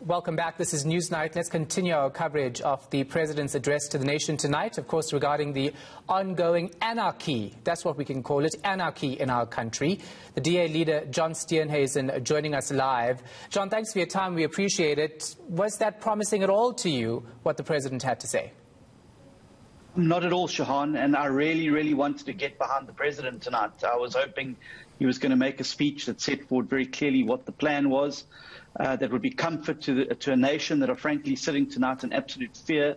welcome back. This is Newsnight. Let's continue our coverage of the President's address to the nation tonight, of course, regarding the ongoing anarchy. That's what we can call it, anarchy in our country. The DA leader, John Steenhuisen, joining us live. John, thanks for your time. We appreciate it. Was that promising at all to you, what the President had to say? Not at all, Shahan, and I really wanted to get behind the President tonight. I was hoping he was going to make a speech that set forward very clearly what the plan was, that would be comfort to a nation that are frankly sitting tonight in absolute fear.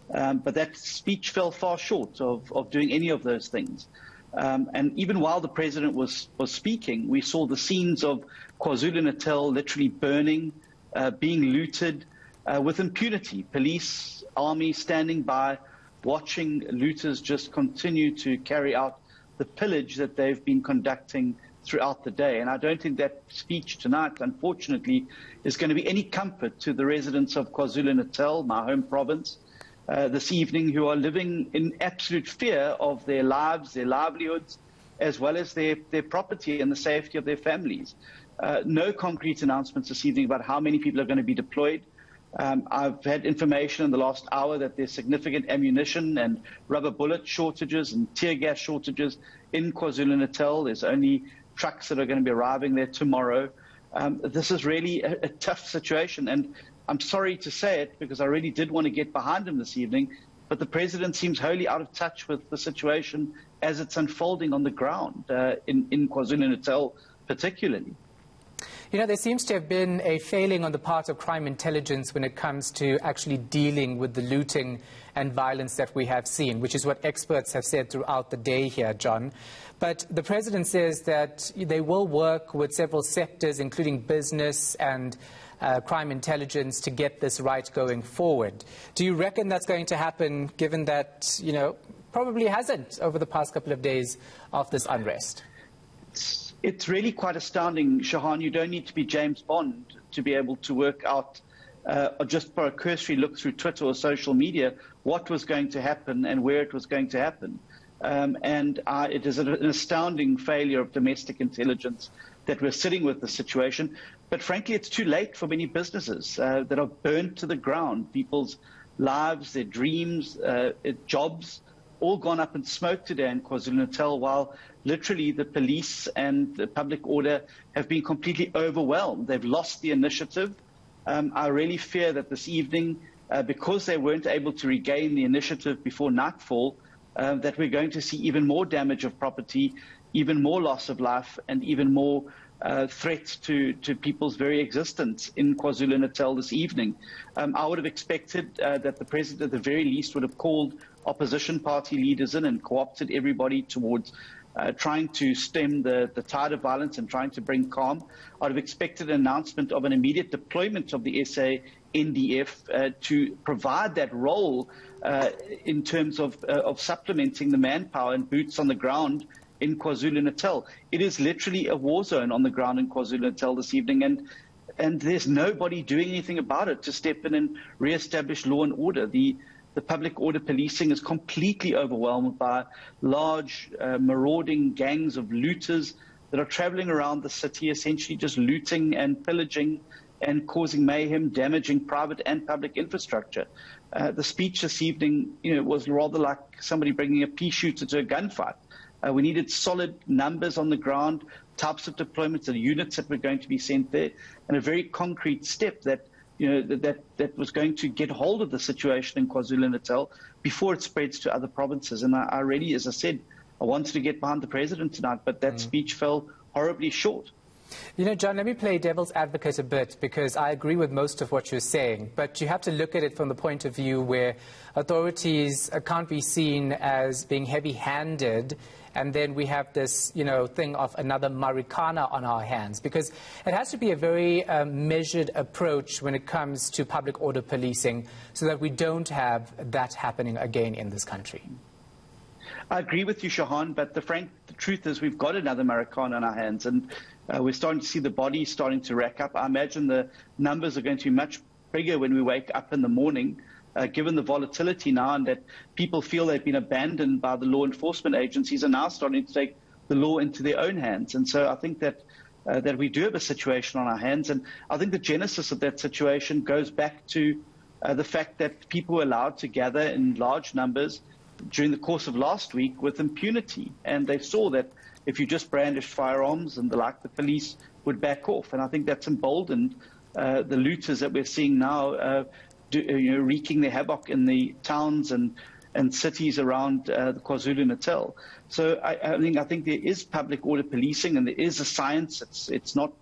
But that speech fell far short of doing any of those things. And even while the President was speaking, we saw the scenes of KwaZulu-Natal literally burning, being looted with impunity. Police, army standing by, watching looters just continue to carry out the pillage that they've been conducting throughout the day. And I don't think that speech tonight, unfortunately, is going to be any comfort to the residents of KwaZulu-Natal, my home province, this evening, who are living in absolute fear of their lives, their livelihoods, as well as their property and the safety of their families. No concrete announcements this evening about how many people are going to be deployed. I've had information in the last hour that there's significant ammunition and rubber bullet shortages and tear gas shortages in KwaZulu-Natal. There's only trucks that are going to be arriving there tomorrow. This is really a tough situation, and I'm sorry to say it because I really did want to get behind him this evening, but the President seems wholly out of touch with the situation as it's unfolding on the ground in KwaZulu-Natal particularly. You know, there seems to have been a failing on the part of crime intelligence when it comes to actually dealing with the looting and violence that we have seen, which is what experts have said throughout the day here, John. But the President says that they will work with several sectors, including business and crime intelligence, to get this right going forward. Do you reckon that's going to happen, given that, you know, probably hasn't over the past couple of days of this unrest? It's really quite astounding, Shahan. You don't need to be James Bond to be able to work out, or just for a cursory look through Twitter or social media, what was going to happen and where it was going to happen. It is an astounding failure of domestic intelligence that we're sitting with the situation. But frankly, it's too late for many businesses that are burnt to the ground. People's lives, their dreams, jobs, all gone up in smoke today in KwaZulu-Natal, while literally the police and the public order have been completely overwhelmed. They've lost the initiative. I really fear that this evening, because they weren't able to regain the initiative before nightfall, that we're going to see even more damage of property, even more loss of life, and even more threats to people's very existence in KwaZulu-Natal this evening. I would have expected that the President, at the very least, would have called opposition party leaders in and co-opted everybody towards trying to stem the tide of violence and trying to bring calm. I would have expected an announcement of an immediate deployment of the SANDF to provide that role in terms of supplementing the manpower and boots on the ground in KwaZulu-Natal. It is literally a war zone on the ground in KwaZulu-Natal this evening, and there's nobody doing anything about it to step in and re-establish law and order. The public order policing is completely overwhelmed by large marauding gangs of looters that are traveling around the city, essentially just looting and pillaging and causing mayhem, damaging private and public infrastructure. The speech this evening, was rather like somebody bringing a pea shooter to a gunfight. We needed solid numbers on the ground, types of deployments and units that were going to be sent there, and a very concrete step that that was going to get hold of the situation in KwaZulu-Natal before it spreads to other provinces. And I really, as I said, I wanted to get behind the President tonight, but that speech fell horribly short. You know, John, let me play devil's advocate a bit, because I agree with most of what you're saying, but you have to look at it from the point of view where authorities can't be seen as being heavy-handed, and then we have this, thing of another Marikana on our hands, because it has to be a very measured approach when it comes to public order policing so that we don't have that happening again in this country. I agree with you, Shahan, but the truth is we've got another Marikana on our hands, and we're starting to see the bodies starting to rack up. I imagine the numbers are going to be much bigger when we wake up in the morning, given the volatility now and that people feel they've been abandoned by the law enforcement agencies and now starting to take the law into their own hands. And so I think that that we do have a situation on our hands. And I think the genesis of that situation goes back to the fact that people were allowed to gather in large numbers during the course of last week with impunity. And they saw that if you just brandished firearms and the like, the police would back off. And I think that's emboldened the looters that we're seeing now wreaking their havoc in the towns and cities around the KwaZulu-Natal. So I think there is public order policing, and there is a science. It's not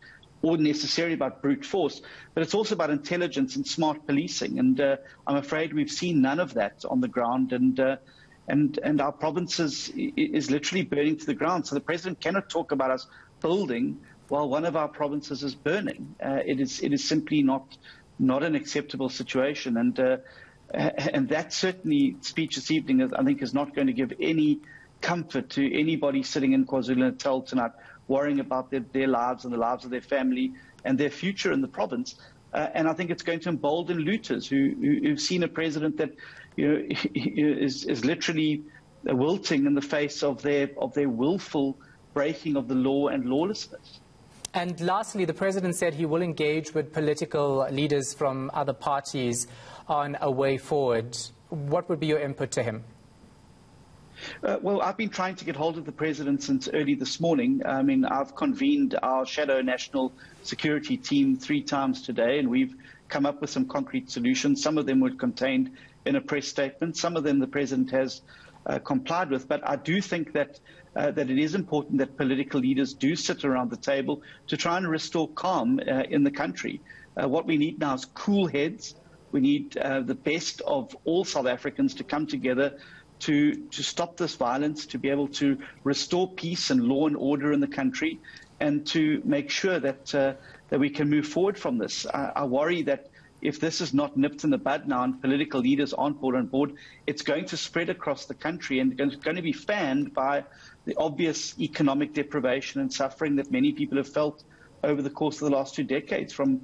all necessarily about brute force, but it's also about intelligence and smart policing. And I'm afraid we've seen none of that on the ground. And our province is literally burning to the ground. So the president cannot talk about us building while one of our provinces is burning. It is simply not an acceptable situation. And that certainly speech this evening, I think, is not going to give any comfort to anybody sitting in KwaZulu-Natal tonight, worrying about their lives and the lives of their family and their future in the province. And I think it's going to embolden looters who've seen a president that is literally wilting in the face of their willful breaking of the law and lawlessness. And lastly, the president said he will engage with political leaders from other parties on a way forward. What would be your input to him? Well, I've been trying to get hold of the president since early this morning. I mean, I've convened our shadow national security team 3 times today, and we've come up with some concrete solutions. Some of them were contained in a press statement. Some of them the president has complied with. But I do think that it is important that political leaders do sit around the table to try and restore calm in the country. What we need now is cool heads. We need the best of all South Africans to come together to stop this violence, to be able to restore peace and law and order in the country, and to make sure that we can move forward from this. I worry that if this is not nipped in the bud now and political leaders aren't on board, it's going to spread across the country, and it's going to be fanned by the obvious economic deprivation and suffering that many people have felt over the course of the last 2 decades from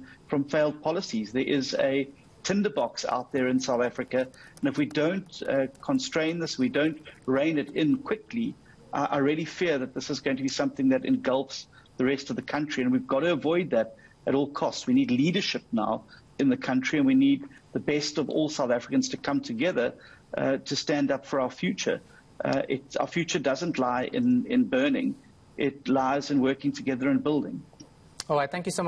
failed policies. There is a tinderbox out there in South Africa, and if we don't constrain this, we don't rein it in quickly, I really fear that this is going to be something that engulfs the rest of the country, and we've got to avoid that at all costs. We need leadership now in the country, and we need the best of all South Africans to come together to stand up for our future. Our future doesn't lie in burning. It lies in working together and building. All right, thank you so much.